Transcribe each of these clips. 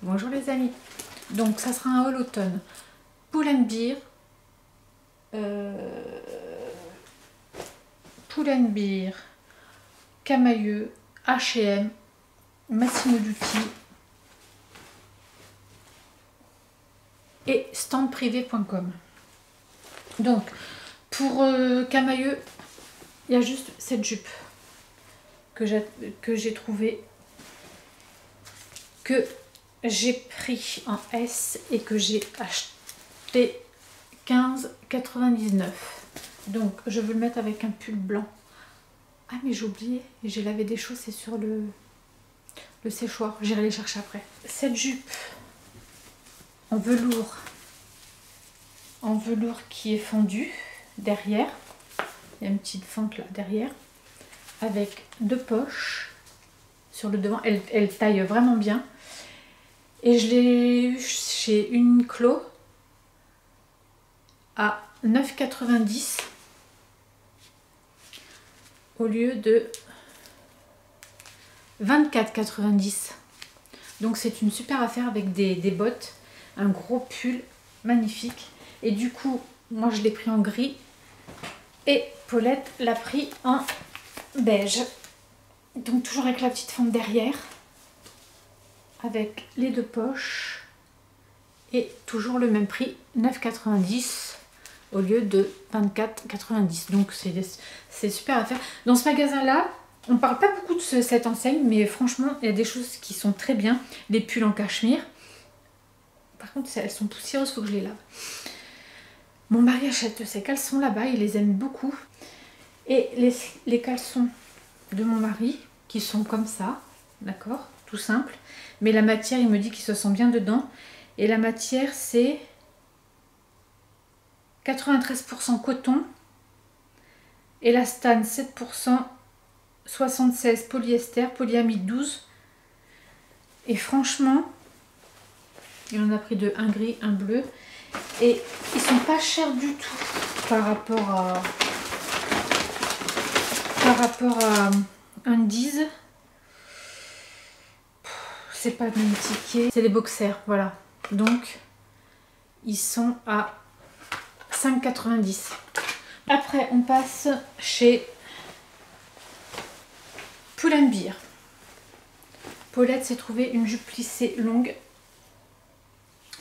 Bonjour les amis. Donc ça sera un haul automne. Pull&Bear, Camaïeu, H&M, Massimo Dutti et standprivé.com. Donc pour Camaïeu, il y a juste cette jupe que j'ai trouvée, que j'ai pris en S et que j'ai acheté 15,99 €. Donc je veux le mettre avec un pull blanc. Ah mais j'ai oublié, j'ai lavé des choses, c'est sur le séchoir, j'irai les chercher après. Cette jupe en velours qui est fendue derrière, il y a une petite fente là derrière, avec deux poches sur le devant, elle taille vraiment bien. Et je l'ai eu chez Uniqlo à 9,90 € au lieu de 24,90 €. Donc c'est une super affaire avec des bottes, un gros pull magnifique. Et du coup, moi je l'ai pris en gris et Paulette l'a pris en beige. Donc toujours avec la petite fente derrière, avec les deux poches et toujours le même prix, 9,90 € au lieu de 24,90 €. Donc c'est super à faire. Dans ce magasin là, on parle pas beaucoup de cette enseigne, mais franchement il y a des choses qui sont très bien. Les pulls en cachemire, par contre elles sont poussiéreuses, faut que je les lave. Mon mari achète ces caleçons là-bas, il les aime beaucoup. Et les caleçons de mon mari qui sont comme ça, d'accord, tout simple, mais la matière, il me dit qu'il se sent bien dedans, et la matière c'est 93% coton, élastane 7%, 76 polyester, polyamide 12, et franchement il en a pris deux, un gris, un bleu, et ils sont pas chers du tout par rapport à Undies. C'est pas le même ticket, c'est les boxers, voilà. Donc ils sont à 5,90 €. Après on passe chez Pull&Bear. Paulette s'est trouvée une jupe plissée longue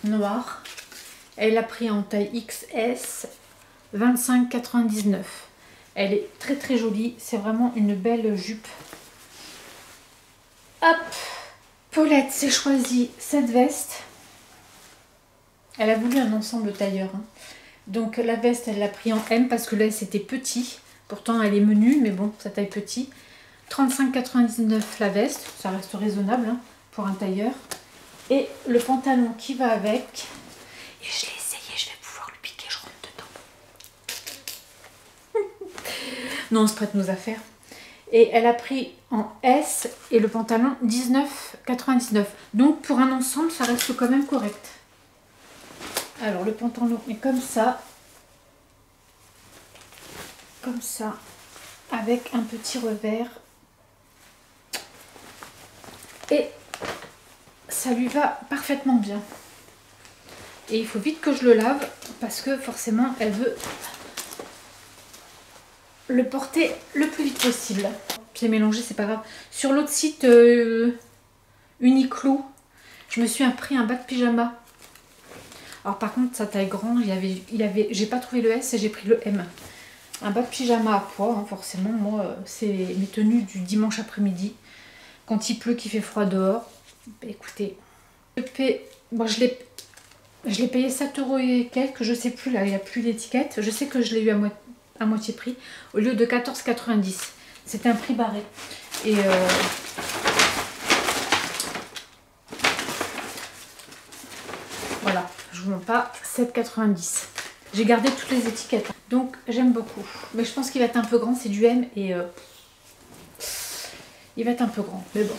noire. Elle a pris en taille XS, 25,99 €. Elle est très très jolie, c'est vraiment une belle jupe. Hop, Paulette s'est choisie cette veste. Elle a voulu un ensemble tailleur, hein. Donc la veste, elle l'a pris en M parce que là c'était petit. Pourtant elle est menue, mais bon, ça taille petit. 35,99 € la veste, ça reste raisonnable, hein, pour un tailleur. Et le pantalon qui va avec. Et je l'ai essayé, je vais pouvoir le piquer, je rentre dedans. Non, on se prête nos affaires. Et elle a pris en S et le pantalon 19,99 €. Donc pour un ensemble, ça reste quand même correct. Alors le pantalon est comme ça, avec un petit revers. Et ça lui va parfaitement bien. Et il faut vite que je le lave parce que forcément elle veut le porter le plus vite possible. Pieds mélangés, c'est pas grave. Sur l'autre site Uniqlo, je me suis pris un bas de pyjama. Alors par contre sa taille grande, j'ai pas trouvé le S et j'ai pris le M. Un bas de pyjama à poids, hein, forcément. Moi c'est mes tenues du dimanche après-midi. Quand il pleut, qu'il fait froid dehors. Bah, écoutez, bon, je l'ai payé 7 € et quelques, je sais plus là, il n'y a plus l'étiquette. Je sais que je l'ai eu à moitié prix au lieu de 14,90 €. C'était un prix barré. Et voilà, je vous montre pas, 7,90 €. J'ai gardé toutes les étiquettes, donc j'aime beaucoup. Mais je pense qu'il va être un peu grand, c'est du M et il va être un peu grand, mais bon.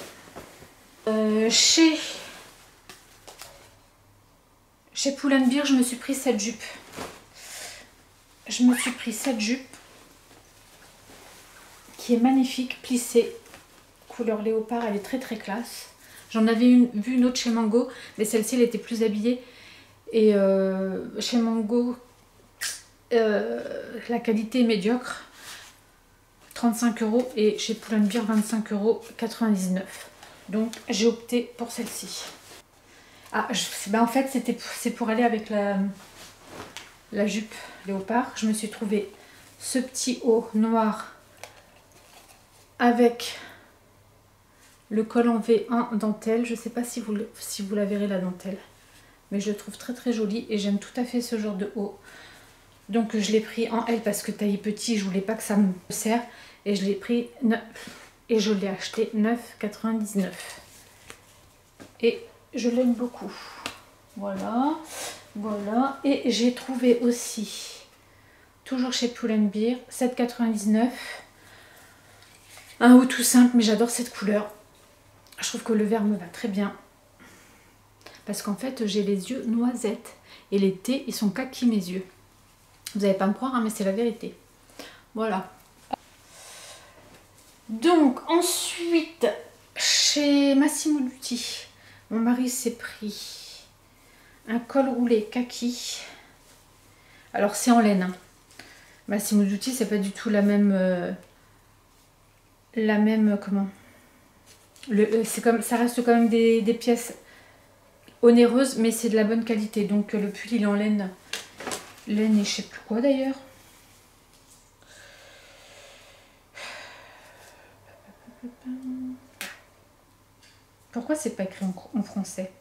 Chez Pull&Bear, je me suis pris cette jupe. Qui est magnifique, plissée, couleur léopard, elle est très très classe. J'en avais vu une autre chez Mango, mais celle-ci elle était plus habillée. Et chez Mango, la qualité est médiocre. 35 € et chez Pull&Bear 25,99 €. Donc j'ai opté pour celle-ci. Ah, en fait c'est pour aller avec la jupe léopard. Je me suis trouvé ce petit haut noir avec le col en V1 dentelle. Je ne sais pas si vous la verrez la dentelle, mais je le trouve très très joli et j'aime tout à fait ce genre de haut. Donc je l'ai pris en L parce que taille petit, je voulais pas que ça me serre. Et je l'ai pris et je l'ai acheté 9,99 €. Et je l'aime beaucoup. Voilà, voilà. Et j'ai trouvé aussi, toujours chez Pull&Bear, 7,99 €. Un haut tout simple, mais j'adore cette couleur. Je trouve que le vert me va très bien. Parce qu'en fait, j'ai les yeux noisettes. Et l'été, ils sont kaki mes yeux. Vous n'allez pas me croire, hein, mais c'est la vérité. Voilà. Donc ensuite, chez Massimo Dutti, mon mari s'est pris un col roulé kaki. Alors c'est en laine. Hein. Massimo Dutti, c'est pas du tout la même comment c'est comme ça reste quand même des pièces onéreuses, mais c'est de la bonne qualité. Donc le pull il est en laine et je sais plus quoi d'ailleurs. Pourquoi c'est pas écrit en français?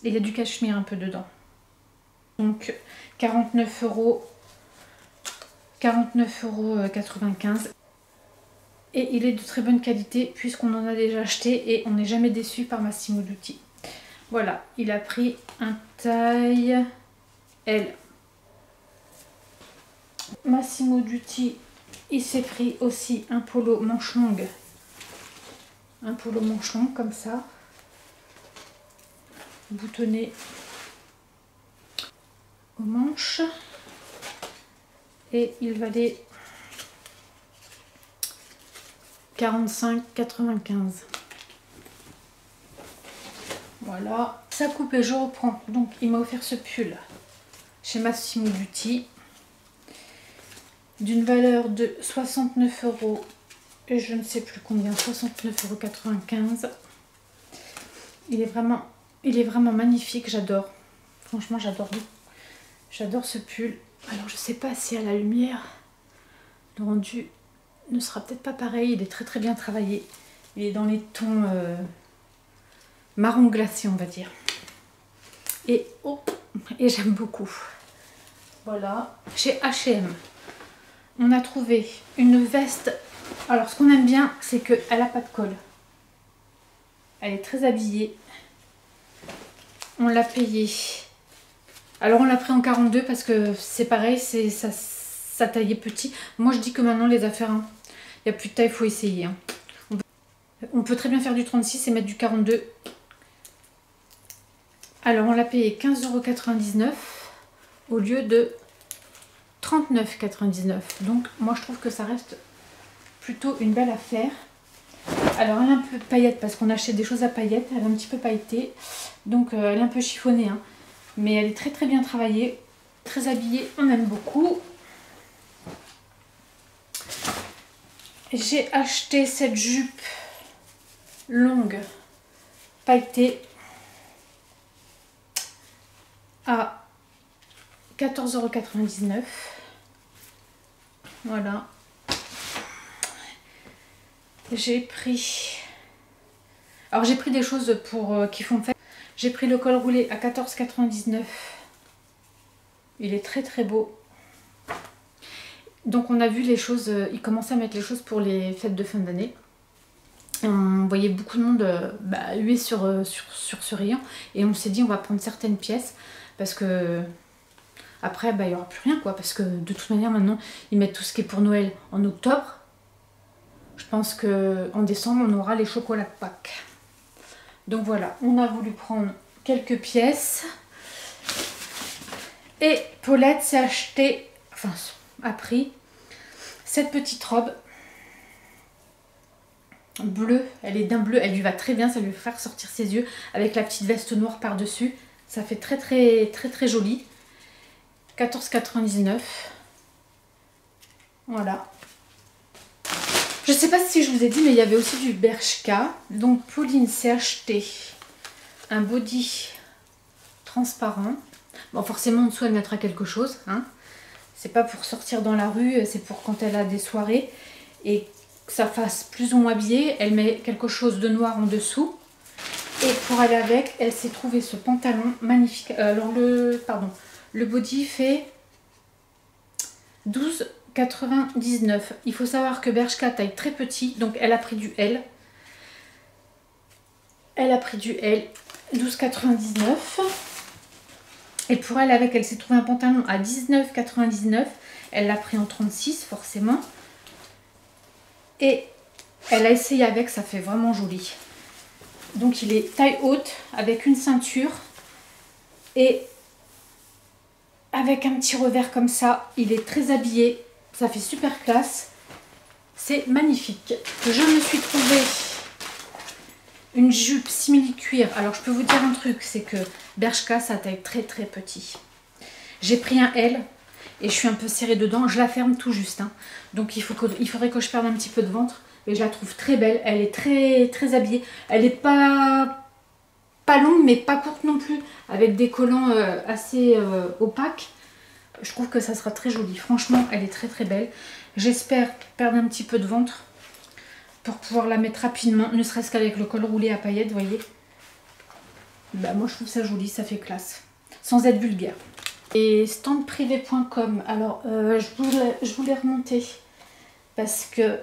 Et il y a du cachemire un peu dedans. Donc 49 €, 49,95 €. Et il est de très bonne qualité puisqu'on en a déjà acheté et on n'est jamais déçu par Massimo Dutti. Voilà, il a pris un taille L. Massimo Dutti, il s'est pris aussi un polo manche longue. Un polo manche longue comme ça, boutonné aux manches, et il valait 45,95 €. Voilà, ça coupe et je reprends. Donc il m'a offert ce pull chez Massimo Dutti d'une valeur de 69 € et je ne sais plus combien, 69,95 €. Il est vraiment magnifique, j'adore. Franchement, j'adore. J'adore ce pull. Alors, je sais pas si à la lumière, le rendu ne sera peut-être pas pareil. Il est très très bien travaillé. Il est dans les tons marron glacé, on va dire. Et j'aime beaucoup. Voilà. Chez H&M, on a trouvé une veste. Alors, ce qu'on aime bien, c'est qu'elle n'a pas de col. Elle est très habillée. On l'a payée. Alors on l'a pris en 42 parce que c'est pareil, ça taillait petit. Moi je dis que maintenant les affaires, hein, il n'y a plus de taille, il faut essayer. Hein. On peut très bien faire du 36 et mettre du 42. Alors on l'a payé 15,99 € au lieu de 39,99 €. Donc moi je trouve que ça reste plutôt une belle affaire. Alors elle est un peu paillette parce qu'on achète des choses à paillettes, elle est un petit peu pailletée. Donc elle est un peu chiffonnée, hein. Mais elle est très très bien travaillée, très habillée, on aime beaucoup. J'ai acheté cette jupe longue pailletée à 14,99 €. Voilà. J'ai pris... Alors j'ai pris des choses qui font fête. J'ai pris le col roulé à 14,99 €. Il est très très beau. Donc on a vu les choses, ils commençaient à mettre les choses pour les fêtes de fin d'année. On voyait beaucoup de monde huer sur ce rayon. Et on s'est dit on va prendre certaines pièces. Parce que après il n'y aura plus rien quoi. Parce que de toute manière maintenant ils mettent tout ce qui est pour Noël en octobre. Je pense qu'en décembre on aura les chocolats de Pâques. Donc voilà, on a voulu prendre quelques pièces. Et Paulette s'est acheté, a pris cette petite robe bleu, elle est d'un bleu, elle lui va très bien, ça lui va faire sortir ses yeux avec la petite veste noire par dessus, ça fait très joli. 14,99 €. Voilà. Je sais pas si je vous ai dit, mais il y avait aussi du Bershka. Donc Pauline s'est acheté un body transparent. Bon, forcément en dessous elle mettra quelque chose, hein. C'est pas pour sortir dans la rue, c'est pour quand elle a des soirées et que ça fasse plus ou moins habillé. Elle met quelque chose de noir en dessous. Et pour aller avec, elle s'est trouvé ce pantalon magnifique. Alors le body fait 12,99 €. Il faut savoir que Bershka taille très petit, donc elle a pris du L. Elle a pris du L, 12,99 €. Et pour elle avec, elle s'est trouvé un pantalon à 19,99 €. Elle l'a pris en 36 forcément. Et elle a essayé avec, ça fait vraiment joli. Donc il est taille haute avec une ceinture et avec un petit revers comme ça. Il est très habillé, ça fait super classe. C'est magnifique. Je me suis trouvé une jupe simili-cuir. Alors je peux vous dire un truc, c'est que Bershka ça taille très petit. J'ai pris un L et je suis un peu serrée dedans. Je la ferme tout juste, hein. Donc il faudrait que je perde un petit peu de ventre. Mais je la trouve très belle. Elle est très habillée. Elle n'est pas longue mais pas courte non plus. Avec des collants assez opaques. Je trouve que ça sera très joli. Franchement, elle est très belle. J'espère perdre un petit peu de ventre pour pouvoir la mettre rapidement. Ne serait-ce qu'avec le col roulé à paillettes, vous voyez. Bah, moi, je trouve ça joli. Ça fait classe. Sans être vulgaire. Et standprivé.com. Alors, je voulais remonter. Parce que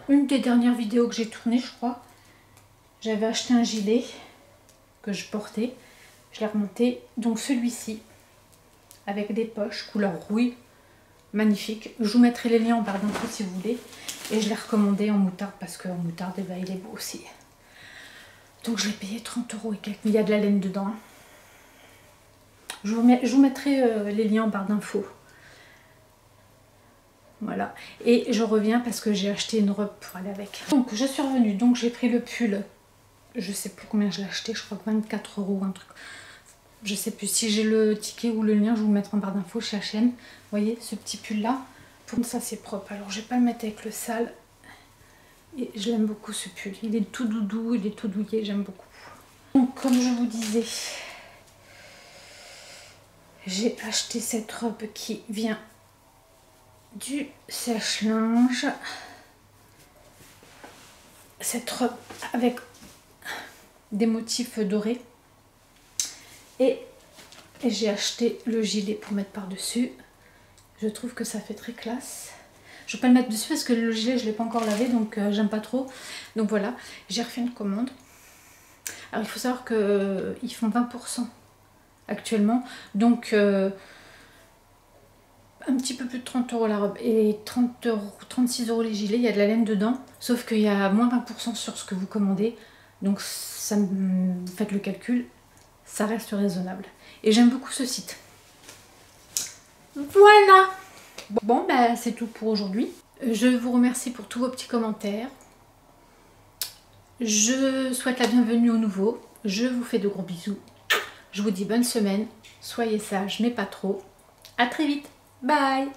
une des dernières vidéos que j'ai tournées, je crois, j'avais acheté un gilet que je portais. Je l'ai remonté. Donc celui-ci, avec des poches, couleur rouille, magnifique. Je vous mettrai les liens en barre d'infos si vous voulez. Et je l'ai recommandé en moutarde parce qu'en moutarde, eh ben, il est beau aussi. Donc je l'ai payé 30 € et quelques. Mais il y a de la laine dedans, hein. Je vous mettrai les liens en barre d'infos. Voilà. Et je reviens parce que j'ai acheté une robe pour aller avec. Donc je suis revenue. Donc j'ai pris le pull. Je sais plus combien je l'ai acheté. Je crois que 24 € un truc. Je sais plus si j'ai le ticket ou le lien. Je vous le mettrai en barre d'infos chez H&M. Vous voyez ce petit pull là. Pour ça c'est propre. Alors je vais pas le mettre avec le sale. Et je l'aime beaucoup ce pull. Il est tout doudou. Il est tout douillet. J'aime beaucoup. Donc comme je vous disais, j'ai acheté cette robe qui vient du sèche-linge. Cette robe avec des motifs dorés. Et j'ai acheté le gilet pour mettre par-dessus. Je trouve que ça fait très classe. Je vais pas le mettre dessus parce que le gilet je ne l'ai pas encore lavé, donc j'aime pas trop. Donc voilà, j'ai refait une commande. Alors il faut savoir qu'ils font 20% actuellement. Donc un petit peu plus de 30 € la robe et 36 € les gilets. Il y a de la laine dedans, sauf qu'il y a moins 20% sur ce que vous commandez. Donc ça, vous faites le calcul, ça reste raisonnable. Et j'aime beaucoup ce site. Voilà. Bon, bah, c'est tout pour aujourd'hui. Je vous remercie pour tous vos petits commentaires. Je souhaite la bienvenue aux nouveaux. Je vous fais de gros bisous. Je vous dis bonne semaine. Soyez sages, mais pas trop. À très vite. Bye.